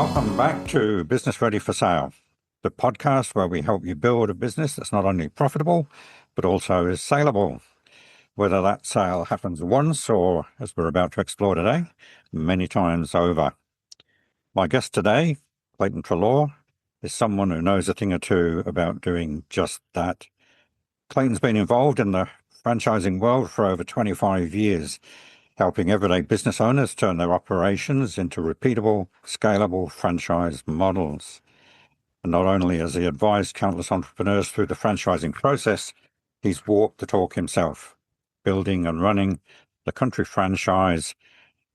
Welcome back to Business Ready for Sale, the podcast where we help you build a business that's not only profitable, but also is saleable. Whether that sale happens once or, as we're about to explore today, many times over. My guest today, Clayton Treloar, is someone who knows a thing or two about doing just that. Clayton's been involved in the franchising world for over 25 years, helping everyday business owners turn their operations into repeatable, scalable franchise models. And not only has he advised countless entrepreneurs through the franchising process, he's walked the talk himself, building and running the country franchise,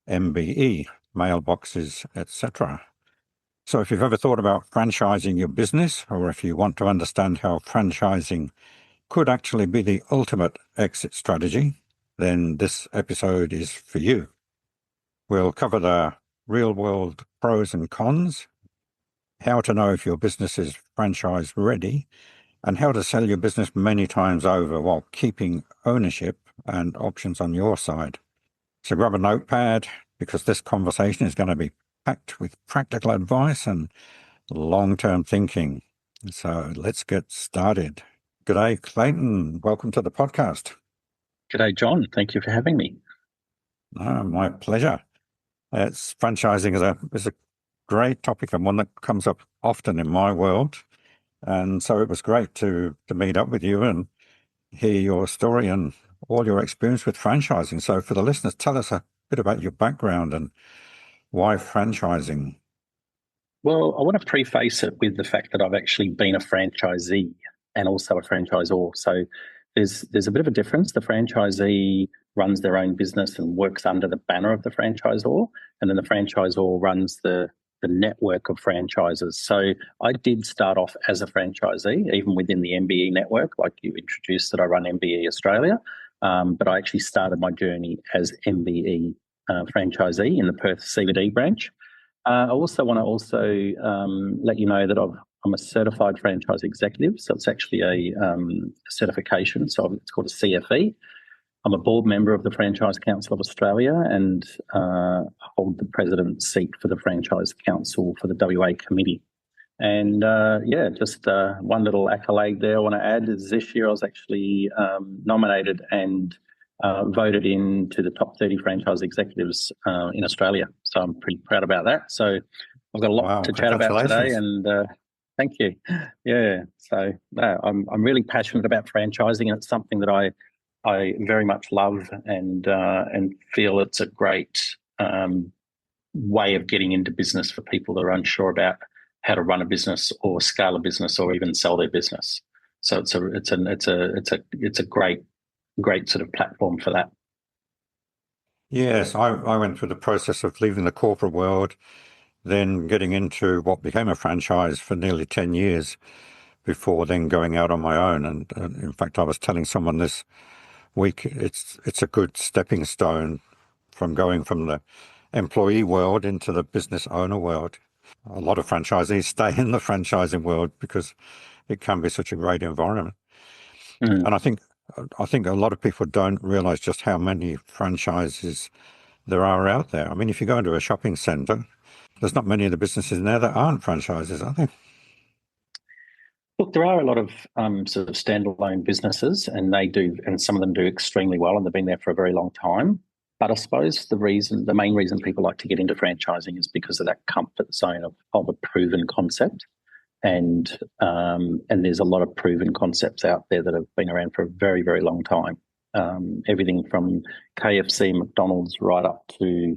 MBE, mailboxes, etc. So if you've ever thought about franchising your business, or if you want to understand how franchising could actually be the ultimate exit strategy, then this episode is for you. We'll cover the real-world pros and cons, how to know if your business is franchise ready, and how to sell your business many times over while keeping ownership and options on your side. So grab a notepad, because this conversation is going to be packed with practical advice and long-term thinking. So let's get started. G'day, Clayton. Welcome to the podcast. G'day, John. Thank you for having me. My pleasure. Franchising is a great topic and one that comes up often in my world. And so it was great to meet up with you and hear your story and all your experience with franchising. So for the listeners, tell us a bit about your background and why franchising. Well, I want to preface it with the fact that I've actually been a franchisee and also a franchisor. So there's a bit of a difference. The franchisee runs their own business and works under the banner of the franchisor, and then the franchisor runs the network of franchises. So I did start off as a franchisee, even within the MBE network, like you introduced that I run MBE Australia, but I actually started my journey as MBE franchisee in the Perth CBD branch. I also want to let you know that I'm a certified franchise executive, so it's actually a certification. So it's called a CFE. I'm a board member of the Franchise Council of Australia and hold the president's seat for the Franchise Council for the WA Committee. And just one little accolade there I want to add is this year I was actually nominated and voted into the top 30 franchise executives in Australia. So I'm pretty proud about that. So I've got a lot to chat about today, and thank you. Yeah, so I'm really passionate about franchising, and it's something that I very much love and feel it's a great way of getting into business for people that are unsure about how to run a business or scale a business or even sell their business. So it's a great sort of platform for that. Yes, I went through the process of leaving the corporate world, then getting into what became a franchise for nearly 10 years before then going out on my own. And in fact, I was telling someone this week, it's a good stepping stone from going from the employee world into the business owner world. A lot of franchisees stay in the franchising world because it can be such a great environment. And I think a lot of people don't realize just how many franchises there are out there. I mean, if you go into a shopping center, there's not many of the businesses in there that aren't franchises, are there? Look, there are a lot of sort of standalone businesses, and some of them do extremely well, and they've been there for a very long time. But I suppose the main reason people like to get into franchising is because of that comfort zone of a proven concept. And there's a lot of proven concepts out there that have been around for a very, very long time. Everything from KFC, McDonald's, right up to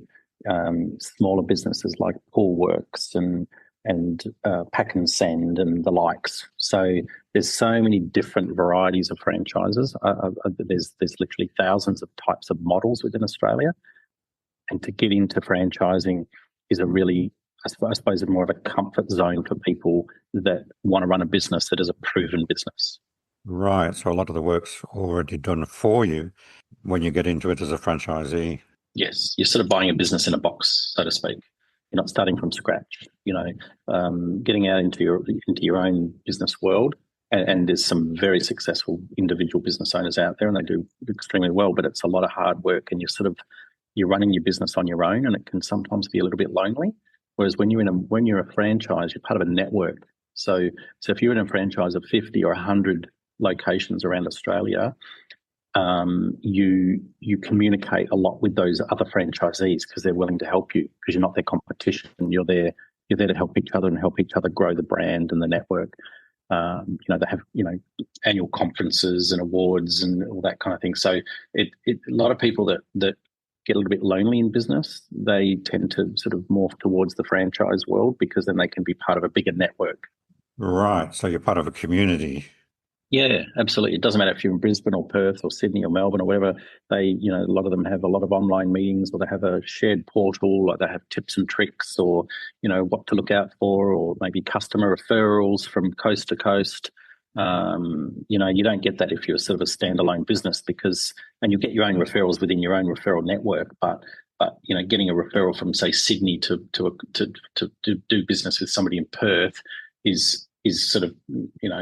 smaller businesses like Poolworks and Pack and Send and the likes. So there's so many different varieties of franchises. There's literally thousands of types of models within Australia. And to get into franchising is a really, I suppose, more of a comfort zone for people that want to run a business that is a proven business. Right. So a lot of the work's already done for you when you get into it as a franchisee. Yes. You're sort of buying a business in a box, so to speak. You're not starting from scratch, getting out into your own business world. And there's some very successful individual business owners out there, and they do extremely well, but it's a lot of hard work, and you're running your business on your own, and it can sometimes be a little bit lonely. Whereas when you're a franchise, you're part of a network. So if you're in a franchise of 50 or 100 locations around Australia, you communicate a lot with those other franchisees because they're willing to help you because you're not their competition. You're there to help each other and help each other grow the brand and the network. They have annual conferences and awards and all that kind of thing. So a lot of people that get a little bit lonely in business, they tend to sort of morph towards the franchise world because then they can be part of a bigger network. Right. So you're part of a community. Yeah, absolutely. It doesn't matter if you're in Brisbane or Perth or Sydney or Melbourne or wherever. A lot of them have a lot of online meetings, or they have a shared portal, like they have tips and tricks, or what to look out for, or maybe customer referrals from coast to coast. You don't get that if you're sort of a standalone business and you get your own referrals within your own referral network, but getting a referral from, say, Sydney to do business with somebody in Perth is sort of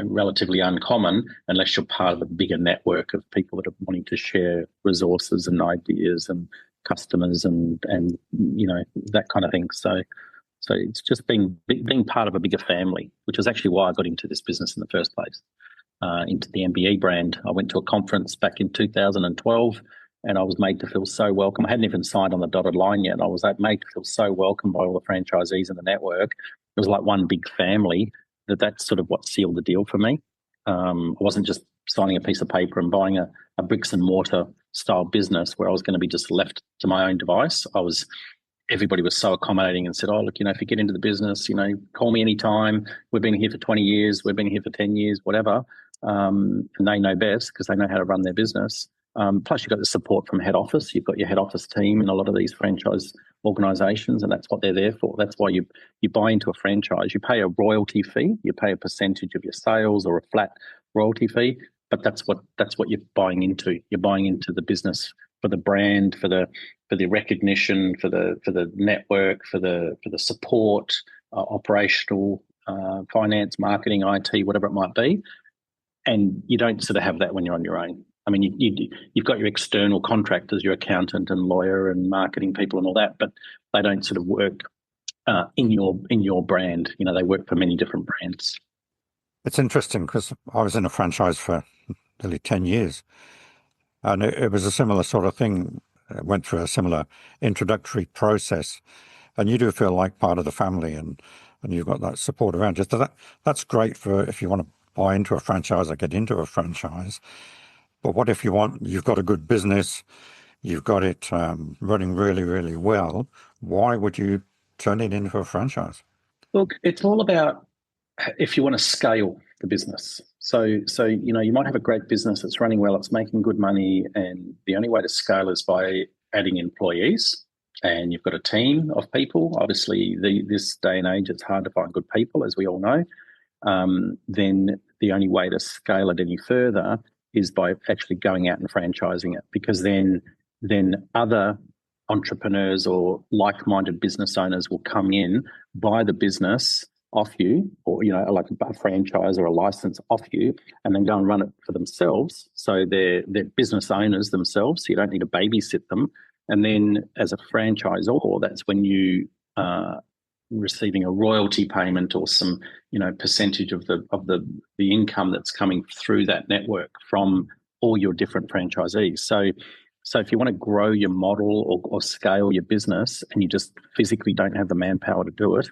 relatively uncommon unless you're part of a bigger network of people that are wanting to share resources and ideas and customers and that kind of thing. So it's just being part of a bigger family, which is actually why I got into this business in the first place, into the MBE brand. I went to a conference back in 2012 and I was made to feel so welcome. I hadn't even signed on the dotted line yet. I was made to feel so welcome by all the franchisees in the network. It was like one big family. That's sort of what sealed the deal for me. I wasn't just signing a piece of paper and buying a bricks and mortar style business where I was going to be just left to my own device. Everybody was so accommodating and said, oh, look, if you get into the business, call me anytime. We've been here for 20 years. We've been here for 10 years, whatever. And they know best because they know how to run their business. Plus, you've got the support from head office. You've got your head office team in a lot of these franchise organisations, and that's what they're there for. That's why you buy into a franchise. You pay a royalty fee. You pay a percentage of your sales or a flat royalty fee, but that's what you're buying into. You're buying into the business for the brand, for the recognition, for the network, for the support, operational, finance, marketing, IT, whatever it might be. And you don't sort of have that when you're on your own. I mean, you've got your external contractors, your accountant and lawyer and marketing people and all that, but they don't sort of work in your brand. They work for many different brands. It's interesting because I was in a franchise for nearly 10 years, and it was a similar sort of thing. It went through a similar introductory process, and you do feel like part of the family, and you've got that support around you. So that's great for if you want to buy into a franchise or get into a franchise. But what if you've got a good business, you've got it running really, really well, why would you turn it into a franchise? Look, it's all about if you want to scale the business. So you might have a great business that's running well, it's making good money, and the only way to scale is by adding employees. And you've got a team of people. Obviously, this day and age, it's hard to find good people, as we all know. Then the only way to scale it any further is by actually going out and franchising it, because then other entrepreneurs or like-minded business owners will come in, buy the business off you, or like a franchise or a license off you, and then go and run it for themselves. So they're business owners themselves, so you don't need to babysit them. And then as a franchisor, that's when you receiving a royalty payment or some percentage of the income that's coming through that network from all your different franchisees. So if you want to grow your model or scale your business and you just physically don't have the manpower to do it,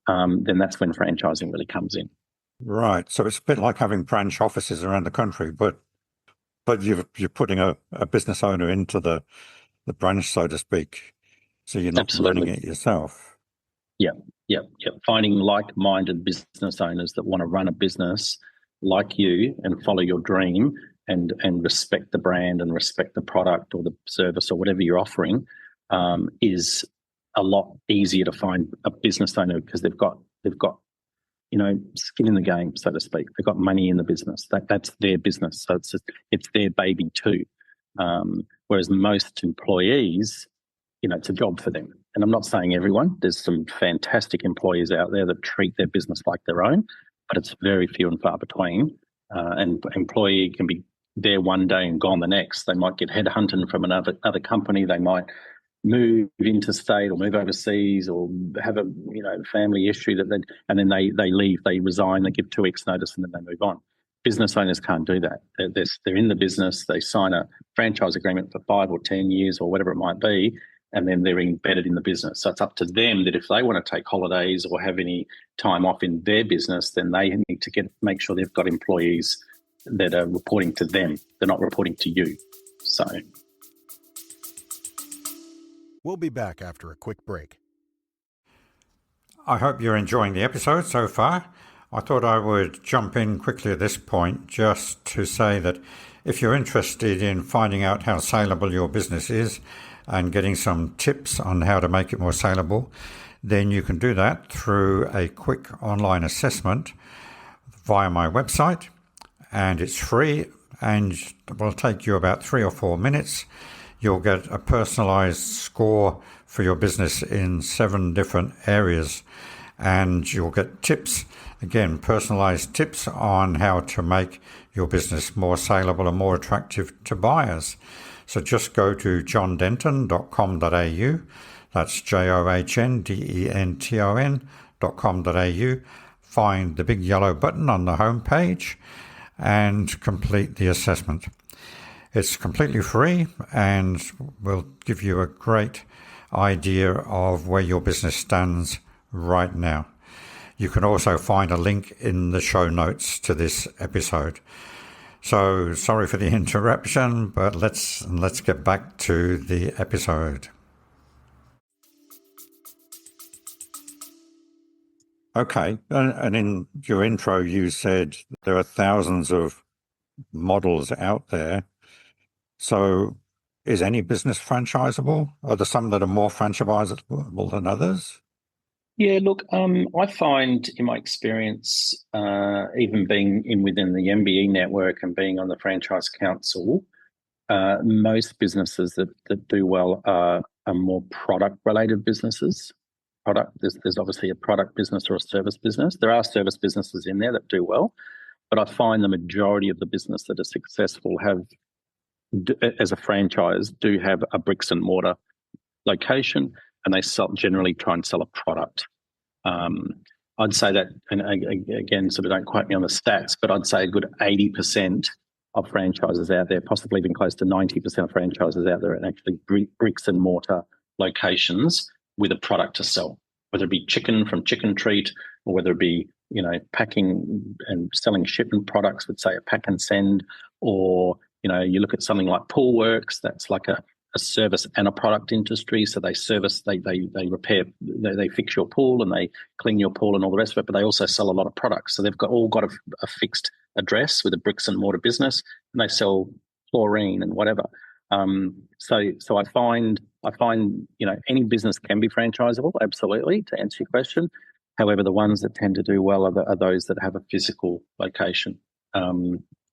then that's when franchising really comes in. Right. So it's a bit like having branch offices around the country, but you're putting a business owner into the branch, so to speak. So you're not Absolutely running it yourself. Yeah. Finding like-minded business owners that want to run a business like you and follow your dream and respect the brand and respect the product or the service or whatever you're offering is a lot easier to find a business owner because they've got skin in the game, so to speak. They've got money in the business. That's their business, so it's their baby too. Whereas most employees, it's a job for them. And I'm not saying everyone. There's some fantastic employees out there that treat their business like their own, but it's very few and far between. And employee can be there one day and gone the next. They might get headhunted from another company. They might move interstate or move overseas or have a family issue and then they leave, they resign, they give 2 weeks notice, and then they move on. Business owners can't do that. They're in the business, they sign a franchise agreement for 5 or 10 years or whatever it might be, and then they're embedded in the business. So it's up to them that if they want to take holidays or have any time off in their business, then they need to make sure they've got employees that are reporting to them. They're not reporting to you. So we'll be back after a quick break. I hope you're enjoying the episode so far. I thought I would jump in quickly at this point just to say that if you're interested in finding out how saleable your business is and getting some tips on how to make it more saleable, then you can do that through a quick online assessment via my website, and it's free and will take you about 3 or 4 minutes. You'll get a personalized score for your business in 7 different areas, and you'll get tips, again, personalized tips on how to make your business more saleable and more attractive to buyers. So just go to johndenton.com.au. That's JOHNDENTON.com.au. Find the big yellow button on the home page and complete the assessment. It's completely free and will give you a great idea of where your business stands right now. You can also find a link in the show notes to this episode. So sorry for the interruption, but let's get back to the episode. Okay, and in your intro you said there are thousands of models out there. So is any business franchisable? Are there some that are more franchisable than others? Yeah, look, I find in my experience, even being within the MBE network and being on the Franchise Council, most businesses that do well are more product-related businesses. There's obviously a product business or a service business. There are service businesses in there that do well, but I find the majority of the business that are successful as a franchise, do have a bricks and mortar location, and they generally try and sell a product. I'd say that, and again, sort of don't quote me on the stats, but I'd say a good 80% of franchises out there, possibly even close to 90% of franchises out there, are actually bricks and mortar locations with a product to sell, whether it be chicken from Chicken Treat, or whether it be packing and selling shipment products with, say, a pack and send, or you look at something like Pool Works, that's like a service and a product industry. So they service, they repair, they fix your pool and they clean your pool and all the rest of it, but they also sell a lot of products. So they've all got a fixed address with a bricks and mortar business, and they sell chlorine and whatever. So I find any business can be franchisable, absolutely, to answer your question. However, the ones that tend to do well are those that have a physical location,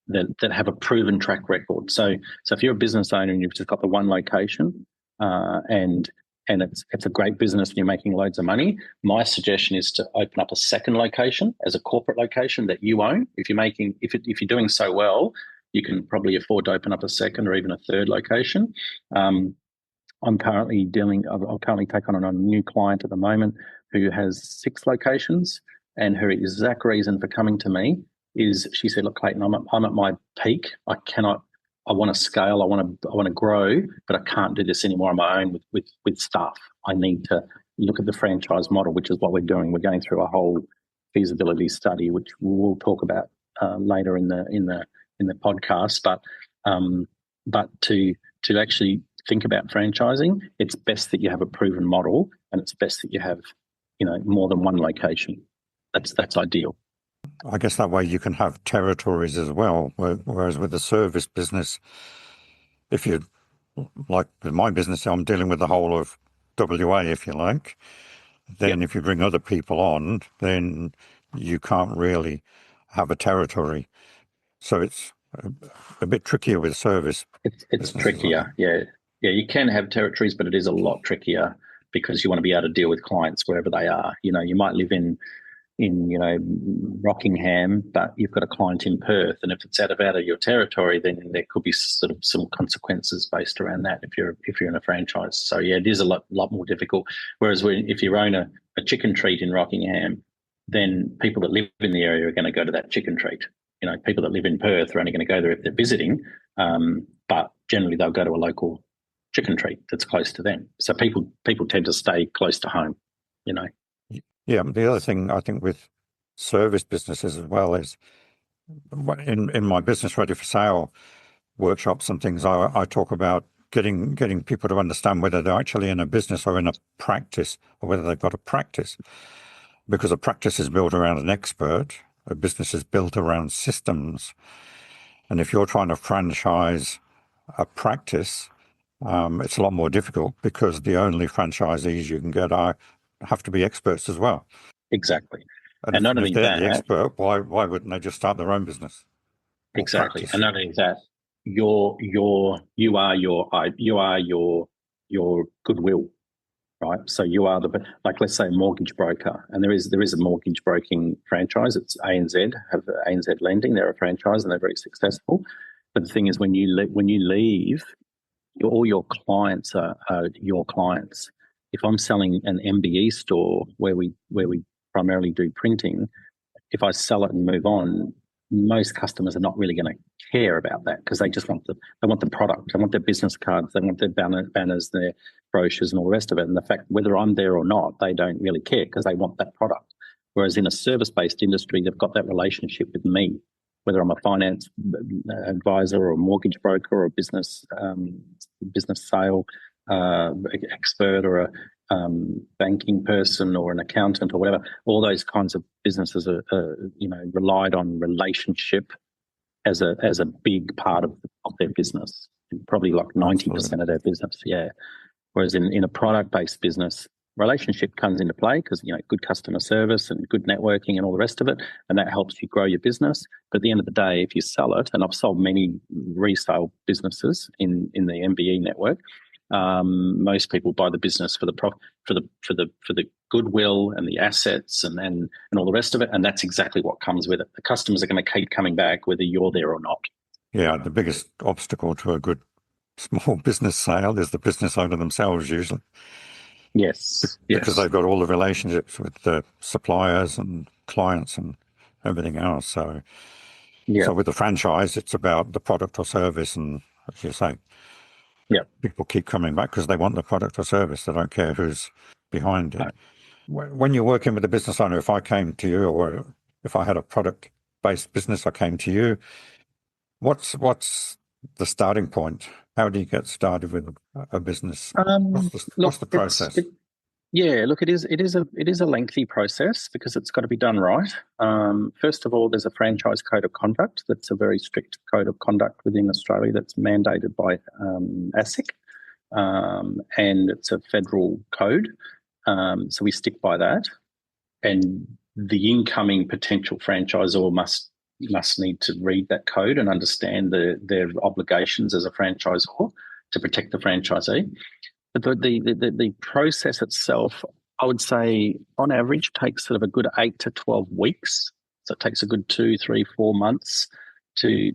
that have a proven track record. So if you're a business owner and you've just got the one location, and it's a great business and you're making loads of money, my suggestion is to open up a second location as a corporate location that you own. If you're doing so well, you can probably afford to open up a second or even a third location. I'll currently take on a new client at the moment who has 6 locations, and her exact reason for coming to me is she said, "Look, Clayton, I'm at my peak. I want to scale. I want to grow, but I can't do this anymore on my own with staff. I need to look at the franchise model," which is what we're doing. We're going through a whole feasibility study, which we'll talk about later in the podcast. But to actually think about franchising, it's best that you have a proven model, and it's best that you have more than one location. That's ideal. I guess that way you can have territories as well, whereas with the service business, if you, like with my business, I'm dealing with the whole of WA, if you like, then If you bring other people on, then you can't really have a territory. So it's a bit trickier with service. It's trickier, well. Yeah, you can have territories, but it is a lot trickier because you want to be able to deal with clients wherever they are. You might live in Rockingham, but you've got a client in Perth, and if it's out of your territory, then there could be sort of some consequences based around that if you're in a franchise. So yeah, it is a lot more difficult. Whereas if you own a chicken treat in Rockingham, then people that live in the area are going to go to that chicken treat. People that live in Perth are only going to go there if they're visiting, but generally they'll go to a local chicken treat that's close to them. So people tend to stay close to home. Yeah, the other thing I think with service businesses as well is in my business ready for sale workshops and things, I talk about getting people to understand whether they're actually in a business or in a practice, or whether they've got a practice. Because a practice is built around an expert, a business is built around systems. And if you're trying to franchise a practice, it's a lot more difficult because the only franchisees you can get have to be experts as well. Exactly. And not only if they're that, the expert, why wouldn't they just start their own business? Exactly. Practice? And not only that, you are your goodwill, right? So you are like, let's say, a mortgage broker, and there is a mortgage broking franchise. It's ANZ, have ANZ Lending. They're a franchise and they're very successful. But the thing is, when you leave, all your clients are your clients. If I'm selling an MBE store where we primarily do printing, if I sell it and move on, most customers are not really going to care about that because they just want the product. They want their business cards. They want their banners, their brochures, and all the rest of it. And the fact whether I'm there or not, they don't really care because they want that product. Whereas in a service-based industry, they've got that relationship with me, whether I'm a finance advisor or a mortgage broker or a business sale expert or a banking person or an accountant or whatever. All those kinds of businesses are relied on relationship as a big part of their business, probably like 90% of their business. Yeah. Whereas in a product-based business, relationship comes into play because good customer service and good networking and all the rest of it, and that helps you grow your business. But at the end of the day, if you sell it, and I've sold many resale businesses in the MBE network, most people buy the business for the goodwill and the assets and all the rest of it, and that's exactly what comes with it. The customers are going to keep coming back whether you're there or not. Yeah, the biggest obstacle to a good small business sale is the business owner themselves usually. Yes. Because they've got all the relationships with the suppliers and clients and everything else. So with the franchise, it's about the product or service, and as you say, people keep coming back because they want the product or service. They don't care who's behind it. Right. When you're working with a business owner, if I came to you, or if I had a product-based business, I came to you, what's the starting point? How do you get started with a business? What's the process? It is a lengthy process because it's got to be done right. First of all, there's a franchise code of conduct. That's a very strict code of conduct within Australia that's mandated by ASIC, and it's a federal code. So we stick by that, and the incoming potential franchisor must need to read that code and understand their obligations as a franchisor to protect the franchisee. But the process itself, I would say, on average, takes sort of a good 8 to 12 weeks. So it takes a good 2, 3, 4 months to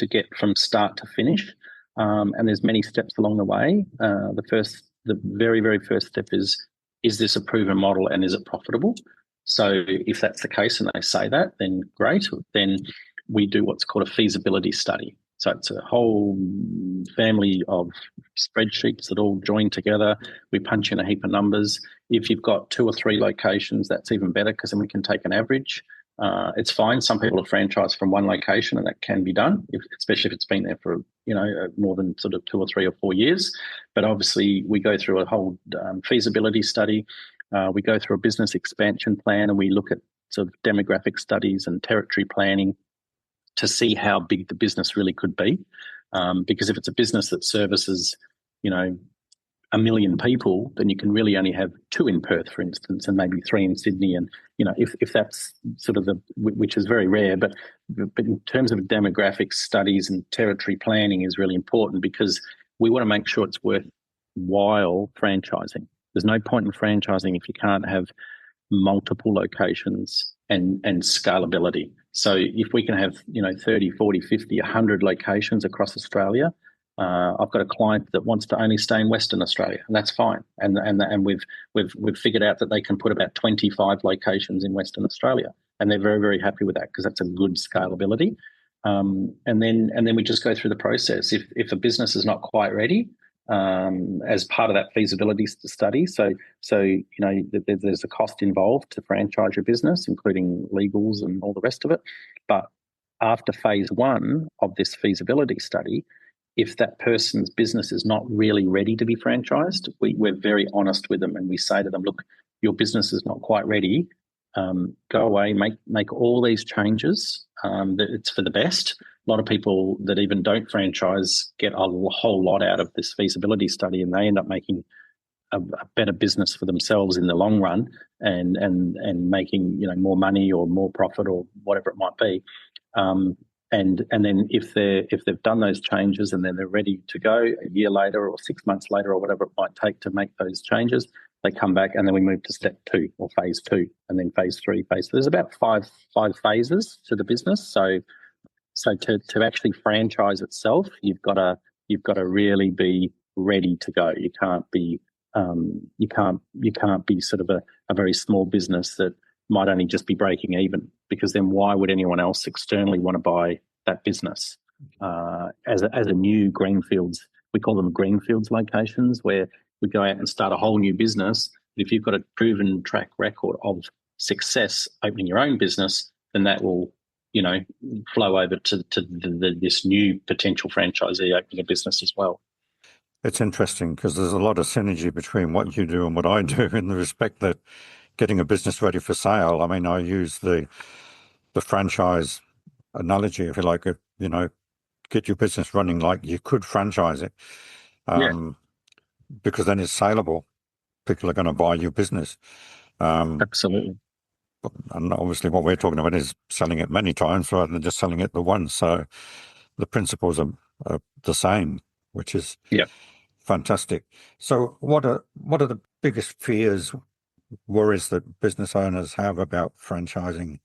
get from start to finish. And there's many steps along the way. The very, very first step is this a proven model and is it profitable? So if that's the case and they say that, then great. Then we do what's called a feasibility study. So it's a whole family of spreadsheets that all join together. We punch in a heap of numbers. If you've got 2 or 3 locations, that's even better because then we can take an average. It's fine. Some people are franchised from one location, and that can be done, especially if it's been there for more than sort of 2 or 3 or 4 years. But obviously, we go through a whole feasibility study. We go through a business expansion plan, and we look at sort of demographic studies and territory planning to see how big the business really could be. Because if it's a business that services, 1 million people, then you can really only have 2 in Perth, for instance, and maybe 3 in Sydney. And, if that's sort of which is very rare, but in terms of demographic studies and territory planning is really important because we want to make sure it's worthwhile franchising. There's no point in franchising if you can't have multiple locations and scalability. So if we can have 30, 40, 50, 100 locations across Australia, I've got a client that wants to only stay in Western Australia, and that's fine. And we've figured out that they can put about 25 locations in Western Australia, and they're very, very happy with that because that's a good scalability. And then we just go through the process. If a business is not quite ready, as part of that feasibility study, so there's a cost involved to franchise your business, including legals and all the rest of it. But after phase 1 of this feasibility study, if that person's business is not really ready to be franchised, we're very honest with them and we say to them, look, your business is not quite ready. Go away, make all these changes. That it's for the best. A lot of people that even don't franchise get a whole lot out of this feasibility study, and they end up making a better business for themselves in the long run, and making more money or more profit or whatever it might be. And then if they've done those changes and then they're ready to go a year later or 6 months later or whatever it might take to make those changes, they come back and then we move to step 2 or phase 2 and then phase 3. There's about five phases to the business. So to actually franchise itself, you've got to really be ready to go. You can't be sort of a very small business that might only just be breaking even, because then why would anyone else externally want to buy that business? As a new greenfields, we call them greenfields locations, where we go out and start a whole new business. If you've got a proven track record of success opening your own business, then that will flow over to this new potential franchisee opening a business as well. It's interesting because there's a lot of synergy between what you do and what I do, in the respect that getting a business ready for sale. I mean, I use the franchise analogy, if you like, get your business running like you could franchise it, because then it's saleable. People are going to buy your business. Absolutely. And obviously what we're talking about is selling it many times rather than just selling it the once. So the principles are the same, which is fantastic. So what are the biggest fears, worries that business owners have about franchising?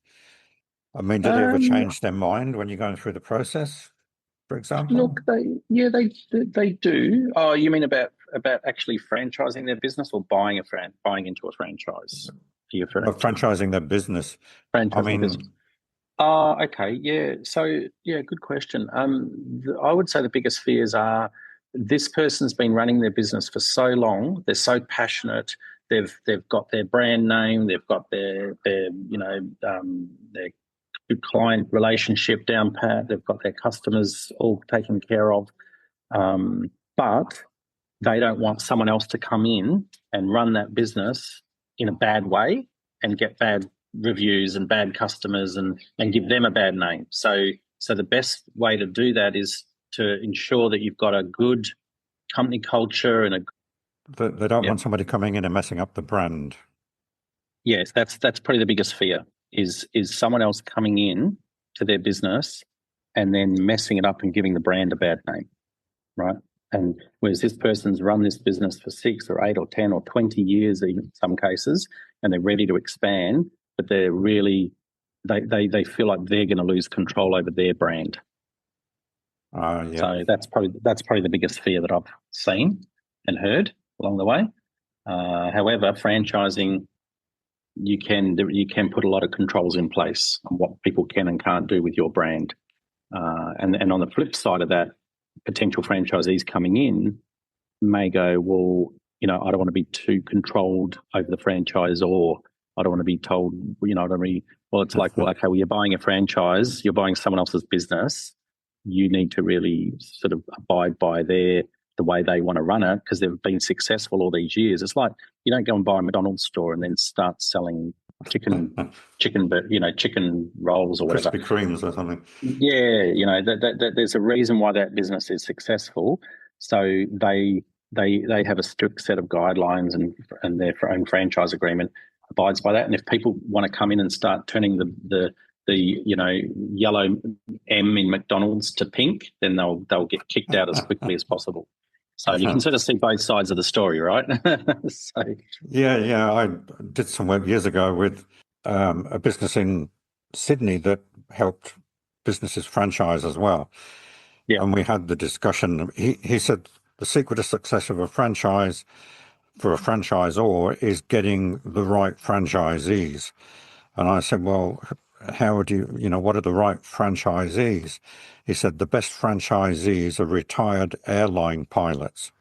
I mean, do they ever change their mind when you're going through the process, for example? Look, they do. Oh, you mean about actually franchising their business or buying into a franchise? Franchising their business. Business. Oh, okay. Yeah. So, good question. I would say the biggest fears are, this person's been running their business for so long. They're so passionate. They've got their brand name. They've got their good client relationship down pat. They've got their customers all taken care of. But they don't want someone else to come in and run that business in a bad way and get bad reviews and bad customers and give them a bad name. So the best way to do that is to ensure that you've got a good company culture and they don't want somebody coming in and messing up the brand. Yes, that's probably the biggest fear, is someone else coming in to their business and then messing it up and giving the brand a bad name, right? And whereas this person's run this business for 6 or 8 or 10 or 20 years, even in some cases, and they're ready to expand, but they're really, they feel like they're going to lose control over their brand. So that's probably the biggest fear that I've seen and heard along the way. However, franchising, you can put a lot of controls in place on what people can and can't do with your brand. And on the flip side of that, potential franchisees coming in may go, well, I don't want to be too controlled over the franchise, or I don't want to be told, it's like, well, okay, well, you're buying a franchise, you're buying someone else's business. You need to really sort of abide by the way they want to run it, because they've been successful all these years. It's like, you don't go and buy a McDonald's store and then start selling chicken rolls or whatever. Krispy Kremes or something. Yeah, there's a reason why that business is successful. So they have a strict set of guidelines, and their own franchise agreement abides by that. And if people want to come in and start turning the yellow M in McDonald's to pink, then they'll get kicked out as quickly as possible. So you can sort of see both sides of the story, right? So Yeah. I did some work years ago with a business in Sydney that helped businesses franchise as well. Yeah. And we had the discussion. He said the secret of success of a franchise for a franchisor is getting the right franchisees. And I said, well, how would what are the right franchisees? He said, the best franchisees are retired airline pilots,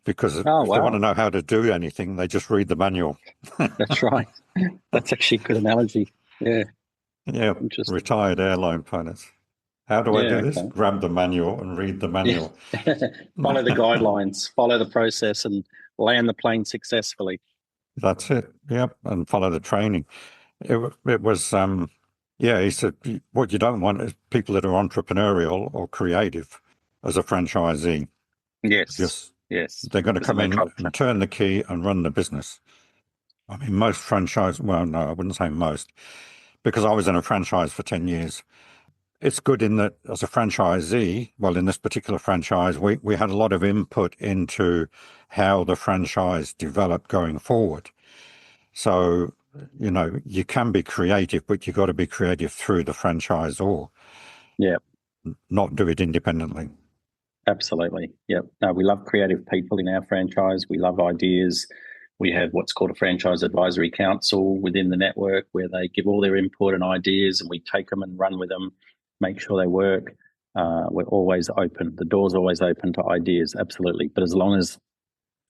because if Oh, they want to wow. know how to do anything, they just read the manual. That's right. That's actually a good analogy. Yeah. Yeah, Interesting. retired airline pilots. How do I Yeah. do this? Okay. Grab the manual and read the Yeah. manual. Follow the guidelines, follow the process, and land the plane successfully. That's it. Yep, and follow the training. It was yeah. He said what you don't want is people that are entrepreneurial or creative as a franchisee. Yes. Just Yes. they're going to There's come no in culture. and turn the key and run the business. I mean, most franchise. Well, no, I wouldn't say most, because I was in a franchise for 10 years. It's good in that as a franchisee, well, in this particular franchise, we had a lot of input into how the franchise developed going forward. So, you can be creative, but you've got to be creative through the franchisor, Yeah. not do it independently. Absolutely. Yep. No, we love creative people in our franchise. We love ideas. We have what's called a franchise advisory council within the network where they give all their input and ideas, and we take them and run with them, make sure they work. We're always open. The door's always open to ideas. Absolutely. But as long as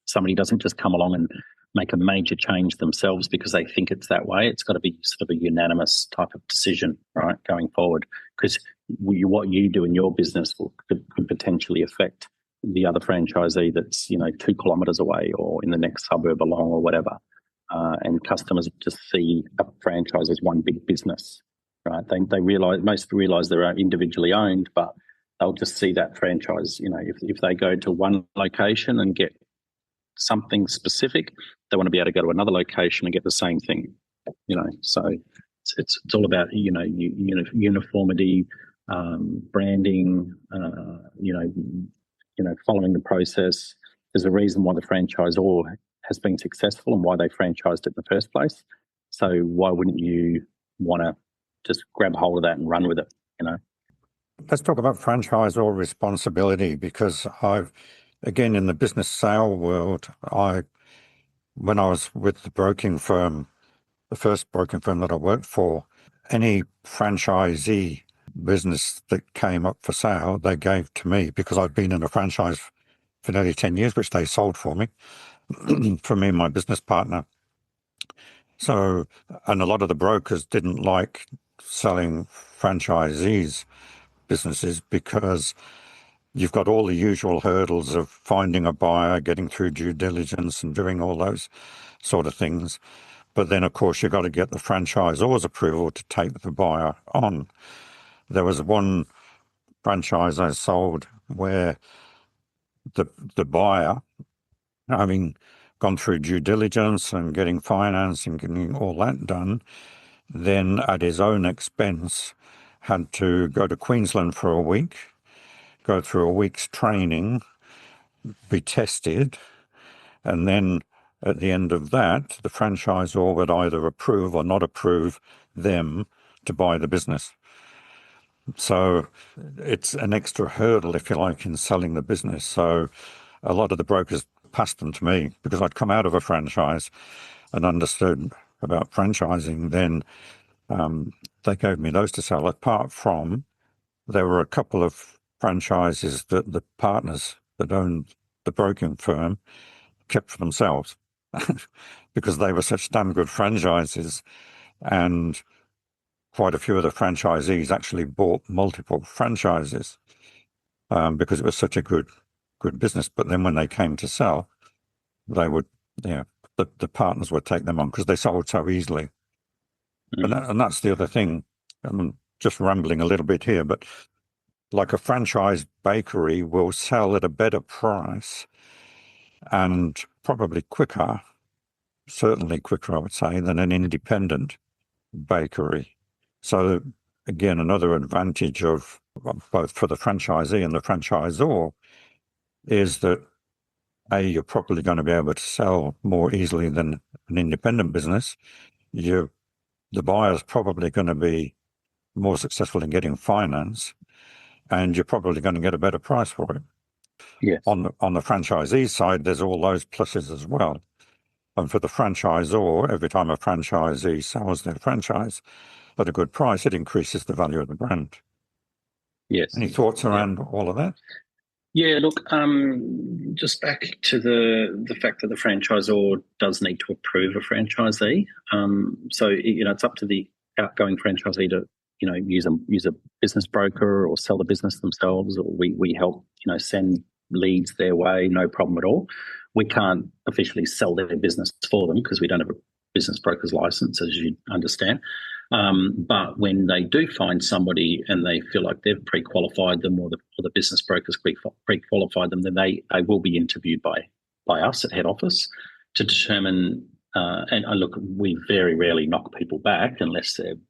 somebody doesn't just come along and make a major change themselves because they think it's that way, it's got to be sort of a unanimous type of decision, right, going forward. Because what you do in your business could potentially affect the other franchisee that's 2 kilometres away or in the next suburb along or whatever. And customers just see a franchise as one big business, right? They realise they're individually owned, but they'll just see that franchise. If they go to one location and get something specific, they want to be able to go to another location and get the same thing. So it's all about uniformity, branding, following the process. There's a reason why the franchisor has been successful and why they franchised it in the first place. So why wouldn't you want to just grab hold of that and run with it? Let's talk about franchisor responsibility, because again, in the business sale world, when I was with the broking firm, the first broking firm that I worked for, any franchisee business that came up for sale, they gave to me, because I'd been in a franchise for nearly 10 years, which they sold for me, for me and my business partner. So, and a lot of the brokers didn't like selling franchisees businesses because you've got all the usual hurdles of finding a buyer, getting through due diligence and doing all those sort of things. But then, of course, you've got to get the franchisor's approval to take the buyer on. There was one franchise I sold where the buyer, having gone through due diligence and getting finance and getting all that done, then at his own expense had to go to Queensland for a week, go through a week's training, be tested, and then at the end of that, the franchisor would either approve or not approve them to buy the business. So it's an extra hurdle, if you like, in selling the business. So a lot of the brokers passed them to me because I'd come out of a franchise and understood about franchising. Then they gave me those to sell. Apart from, there were a couple of franchises that the partners that owned the broking firm kept for themselves because they were such damn good franchises, and quite a few of the franchisees actually bought multiple franchises because it was such a good business. But then when they came to sell, they would, the partners would take them on because they sold so easily. And that's the other thing. I'm just rambling a little bit here, but like a franchise bakery will sell at a better price and probably quicker, certainly quicker, I would say, than an independent bakery. So again, another advantage of both for the franchisee and the franchisor is that You're probably going to be able to sell more easily than an independent business. The buyer's probably going to be more successful in getting finance, and you're probably going to get a better price for it. Yes. On the franchisee side, there's all those pluses as well. And for the franchisor, every time a franchisee sells their franchise at a good price, it increases the value of the brand. Yes. Any thoughts around all of that? Yeah, look, just back to the fact that the franchisor does need to approve a franchisee. So, it's up to the outgoing franchisee to, use a business broker or sell the business themselves, or we help, send leads their way, no problem at all. We can't officially sell their business for them because we don't have a business broker's license, as you understand. But when they do find somebody and they feel like they've pre-qualified them, or the business brokers pre-qualified them, then they will be interviewed by us at head office to determine. And look, we very rarely knock people back unless they've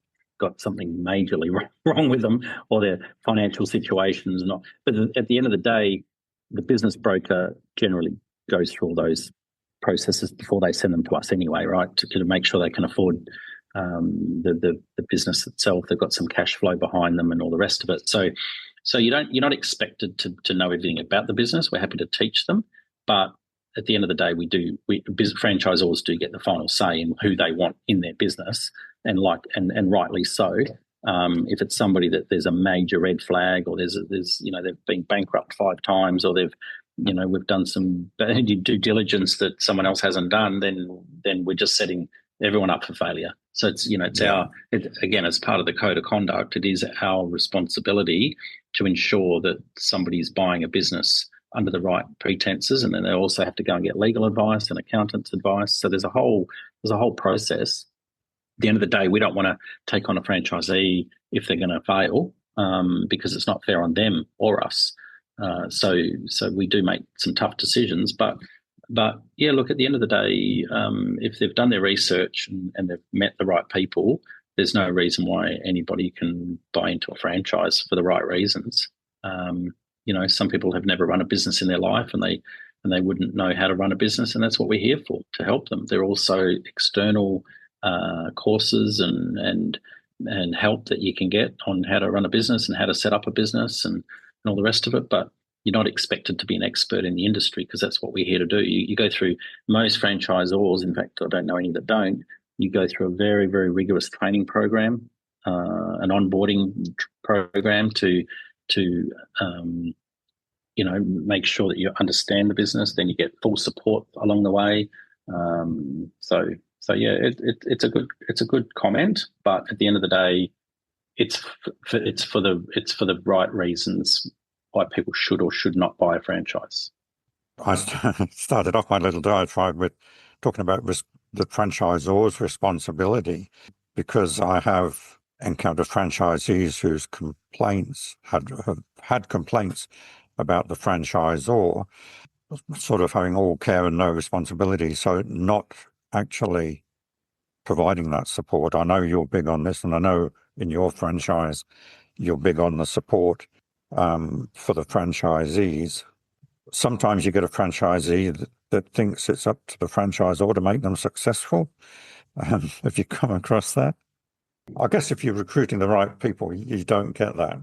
got something majorly wrong with them or their financial situation's not. But at the end of the day, the business broker generally goes through all those processes before they send them to us anyway, right? To make sure they can afford the business itself. They've got some cash flow behind them and all the rest of it. So you're not expected to know everything about the business. We're happy to teach them, but at the end of the day, franchisors do get the final say in who they want in their business, and rightly so. If it's somebody that there's a major red flag, or there's they've been bankrupt 5 times, or we've done some due diligence that someone else hasn't done, then we're just setting everyone up for failure. So it's again, as part of the code of conduct, it is our responsibility to ensure that somebody's buying a business under the right pretenses, and then they also have to go and get legal advice and accountant's advice. So there's a whole process. At the end of the day, we don't want to take on a franchisee if they're going to fail, because it's not fair on them or us. So we do make some tough decisions, but yeah, look, at the end of the day, if they've done their research and they've met the right people, there's no reason why anybody can buy into a franchise for the right reasons. Some people have never run a business in their life, and they wouldn't know how to run a business, and that's what we're here for, to help them. There are also external courses and help that you can get on how to run a business and how to set up a business and all the rest of it. But you're not expected to be an expert in the industry, because that's what we're here to do. You go through, most franchisors, in fact, I don't know any that don't, you go through a very, very rigorous training program, an onboarding program to make sure that you understand the business. Then you get full support along the way. So yeah, it's a good comment, but at the end of the day, it's for the right reasons why people should or should not buy a franchise. I started off my little diatribe with talking about the franchisor's responsibility, because I have encountered franchisees whose complaints have had complaints about the franchisor sort of having all care and no responsibility, so not actually providing that support. I know you're big on this, and I know in your franchise you're big on the support for the franchisees. Sometimes you get a franchisee that thinks it's up to the franchisor to make them successful. Have you come across that? I guess if you're recruiting the right people, you don't get that.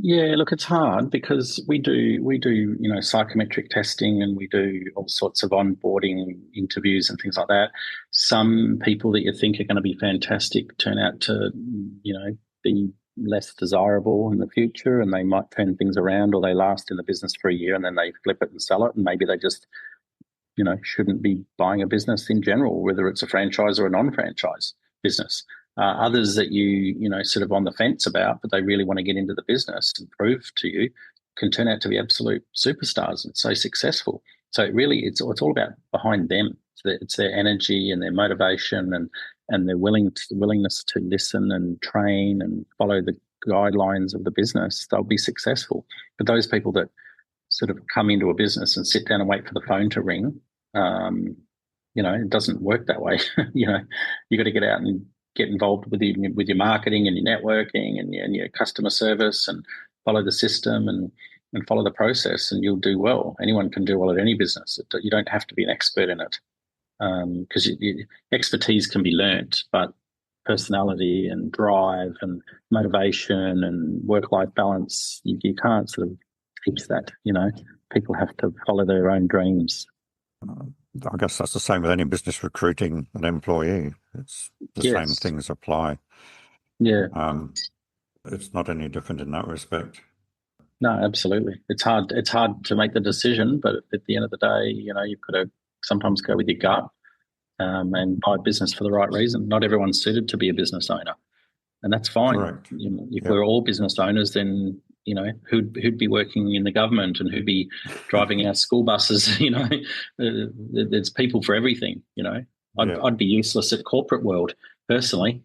Yeah, look, it's hard because we do psychometric testing, and we do all sorts of onboarding interviews and things like that. Some people that you think are going to be fantastic turn out to, be less desirable in the future, and they might turn things around, or they last in the business for a year and then they flip it and sell it, and maybe they just, shouldn't be buying a business in general, whether it's a franchise or a non-franchise business. Others that you sort of on the fence about, but they really want to get into the business and prove to you, can turn out to be absolute superstars and so successful. So it's all about behind them. It's their energy and their motivation and their willingness to listen and train and follow the guidelines of the business. They'll be successful. But those people that sort of come into a business and sit down and wait for the phone to ring, it doesn't work that way. You got to get out and get involved with your marketing and your networking and your customer service, and follow the system. And and follow the process, and you'll do well. Anyone can do well at any business. You don't have to be an expert in it, because expertise can be learnt, but personality and drive and motivation and work-life balance, you can't sort of teach that. People have to follow their own dreams. I guess that's the same with any business recruiting an employee. It's the Yes. same things apply. Yeah. It's not any different in that respect. No, absolutely. It's hard. It's hard to make the decision, but at the end of the day, you've got to sometimes go with your gut, and buy business for the right reason. Not everyone's suited to be a business owner, and that's fine. Correct. If we're all business owners, then who'd be working in the government and who'd be driving our school buses. There's people for everything. I'd be useless at corporate world personally.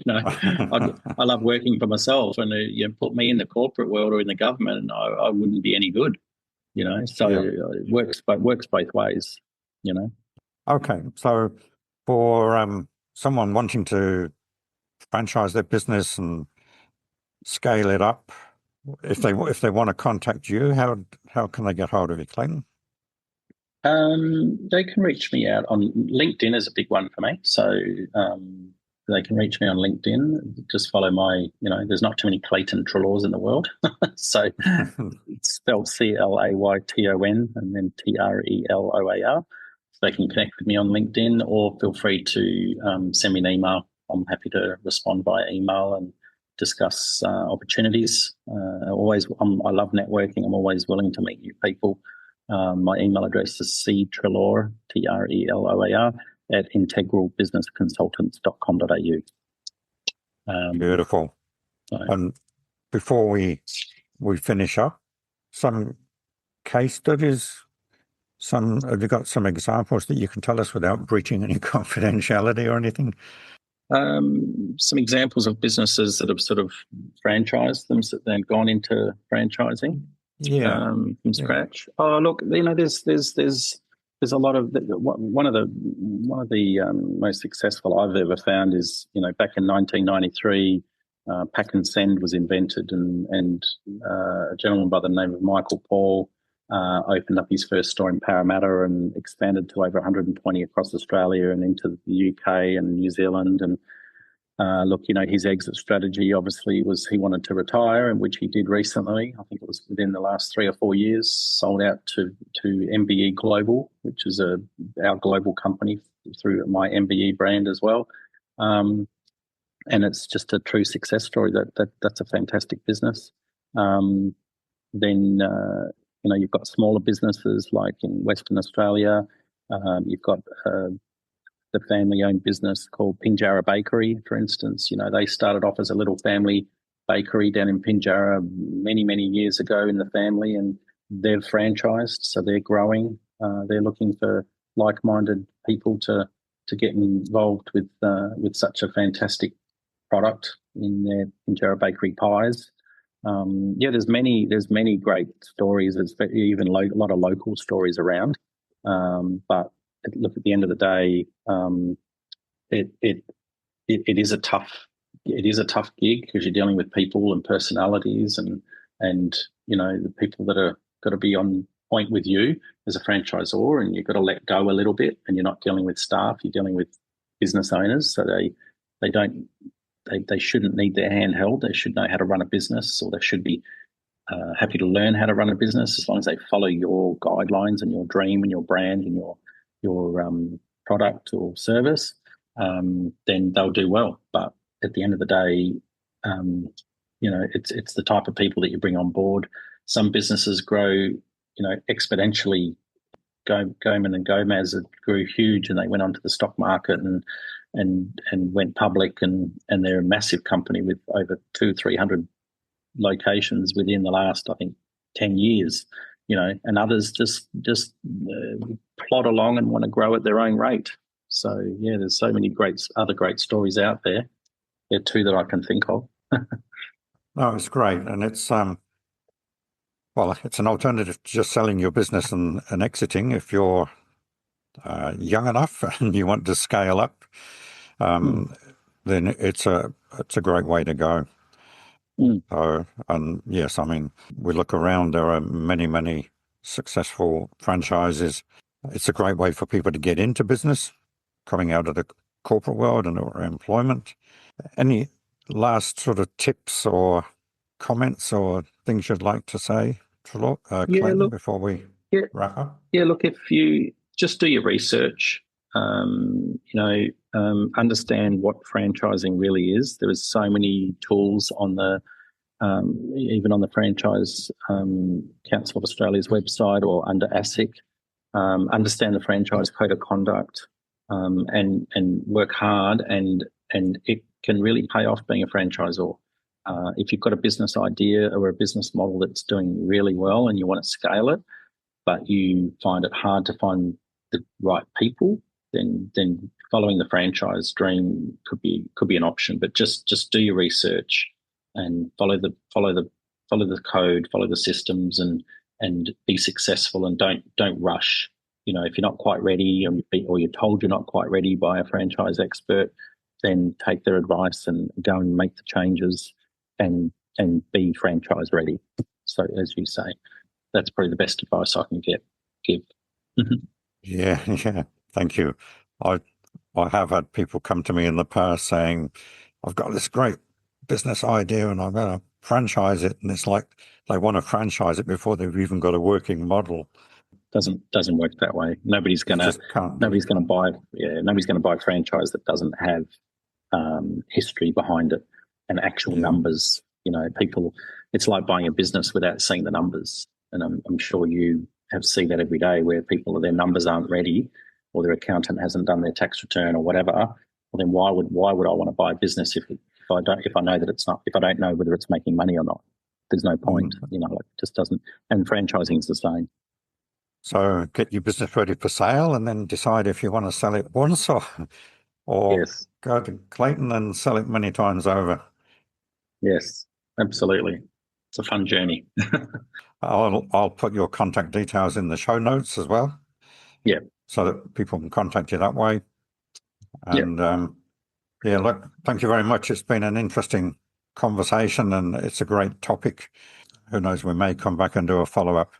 I love working for myself, and you put me in the corporate world or in the government, and I wouldn't be any good. So it works both ways. Okay, so for someone wanting to franchise their business and scale it up, if they want to contact you, how can they get hold of you, Clayton? They can reach me out on LinkedIn is a big one for me. So they can reach me on LinkedIn. Just follow my, there's not too many Clayton Treloars in the world. So it's spelled Clayton and then Treloar. So they can connect with me on LinkedIn, or feel free to send me an email. I'm happy to respond by email and discuss opportunities. I love networking. I'm always willing to meet new people. My email address is ctreloar, Treloar, at integralbusinessconsultants.com.au. Beautiful. And before we finish up, some case studies. Have you got some examples that you can tell us without breaching any confidentiality or anything? Some examples of businesses that have sort of franchised them, then gone into franchising. From scratch. Oh, look, there's a lot of one of the most successful I've ever found is back in 1993, Pack and Send was invented, and a gentleman by the name of Michael Paul opened up his first store in Parramatta and expanded to over 120 across Australia and into the UK and New Zealand. And his exit strategy obviously was he wanted to retire, and which he did recently. I think it was within the last 3 or 4 years, sold out to MBE Global, which is our global company through my MBE brand as well. And it's just a true success story. That's a fantastic business. Then you've got smaller businesses like in Western Australia. You've got the family-owned business called Pinjarra Bakery, for instance. They started off as a little family bakery down in Pinjarra many, many years ago in the family, and they've franchised, so they're growing. They're looking for like-minded people to get involved with such a fantastic product in their Pinjarra Bakery pies. There's many great stories. There's even a lot of local stories around, but look, at the end of the day, it is a tough gig, because you're dealing with people and personalities, and the people that are got to be on point with you as a franchisor, and you've got to let go a little bit, and you're not dealing with staff, you're dealing with business owners, so they shouldn't need their hand held. They should know how to run a business, or they should be happy to learn how to run a business, as long as they follow your guidelines and your dream and your brand and your product or service. Then they'll do well. But at the end of the day, it's the type of people that you bring on board. Some businesses grow, exponentially. Goman and Gomez grew huge, and they went onto the stock market and went public, and they're a massive company with over 200-300 locations within the last, I think, 10 years. And others just plod along and want to grow at their own rate. So there's so many other great stories out there. There are two that I can think of. No, it's great, and it's it's an alternative to just selling your business and exiting. If you're young enough and you want to scale up, then it's a great way to go. Mm. So, and yes, I mean, we look around, there are many, many successful franchises. It's a great way for people to get into business, coming out of the corporate world and or employment. Any last sort of tips or comments or things you'd like to say, Yeah, Clayton, look, before we yeah, wrap up? yeah, look, if you just do your research, understand what franchising really is. There is so many tools on the even on the Franchise Council of Australia's website or under ASIC. Understand the franchise code of conduct, and work hard, and it can really pay off being a franchisor. If you've got a business idea or a business model that's doing really well and you want to scale it, but you find it hard to find the right people, then following the franchise dream could be an option. But just do your research and follow the code, follow the systems, and be successful, and don't rush. If you're not quite ready, or you're told you're not quite ready by a franchise expert, then take their advice and go and make the changes and be franchise ready. So, as you say, that's probably the best advice I can give. Yeah, yeah. Thank you. I have had people come to me in the past saying, I've got this great business idea and I'm going to franchise it. And it's like they want to franchise it before they've even got a working model. Doesn't work that way. Nobody's going to buy a franchise that doesn't have history behind it and actual numbers. People, it's like buying a business without seeing the numbers. And I'm sure you have seen that every day, where their numbers aren't ready, or their accountant hasn't done their tax return or whatever. Well, then why would I want to buy a business if I know that it's not, if I don't know whether it's making money or not? There's no point. It just doesn't. And franchising is the same. So get your business ready for sale and then decide if you want to sell it once or Yes. Go to Clayton and sell it many times over. Yes, absolutely. It's a fun journey. I'll put your contact details in the show notes as well. Yeah. So that people can contact you that way. And look, thank you very much. It's been an interesting conversation and it's a great topic. Who knows, we may come back and do a follow-up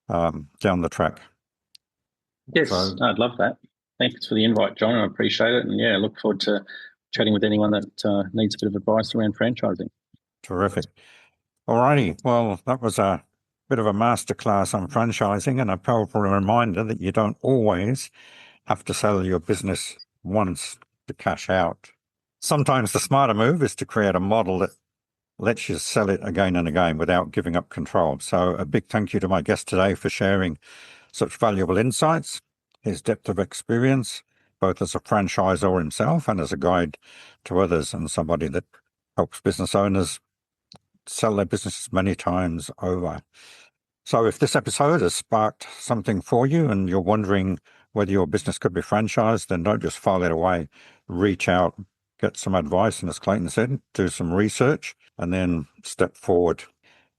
down the track. Yes, I'd love that. Thanks for the invite, John. I appreciate it. And I look forward to chatting with anyone that needs a bit of advice around franchising. Terrific. All righty. Well, that was a bit of a masterclass on franchising and a powerful reminder that you don't always have to sell your business once to cash out. Sometimes the smarter move is to create a model that lets you sell it again and again without giving up control. So a big thank you to my guest today for sharing such valuable insights, his depth of experience, both as a franchisor himself and as a guide to others, and somebody that helps business owners sell their businesses many times over. So if this episode has sparked something for you and you're wondering whether your business could be franchised, then don't just file it away. Reach out, get some advice, and as Clayton said, do some research and then step forward.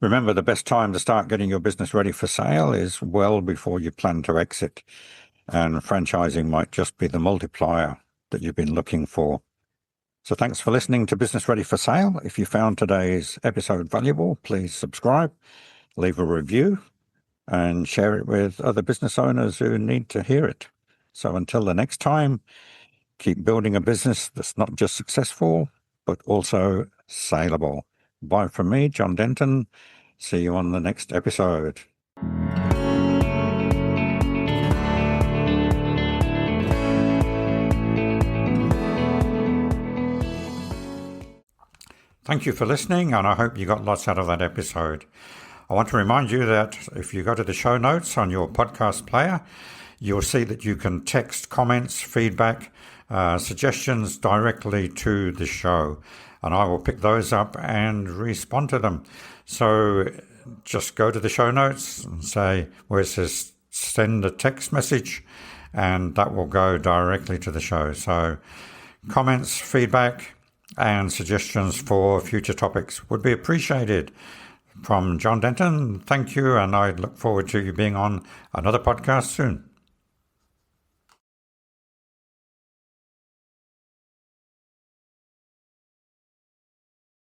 Remember, the best time to start getting your business ready for sale is well before you plan to exit. And franchising might just be the multiplier that you've been looking for. So thanks for listening to Business Ready for Sale. If you found today's episode valuable, please subscribe, leave a review, and share it with other business owners who need to hear it. So until the next time, keep building a business that's not just successful, but also saleable. Bye from me, John Denton. See you on the next episode. Thank you for listening, and I hope you got lots out of that episode. I want to remind you that if you go to the show notes on your podcast player, you'll see that you can text comments, feedback, suggestions directly to the show, and I will pick those up and respond to them. So just go to the show notes and say where it says send a text message, and that will go directly to the show. So comments, feedback, and suggestions for future topics would be appreciated. From John Denton, thank you, and I look forward to you being on another podcast soon.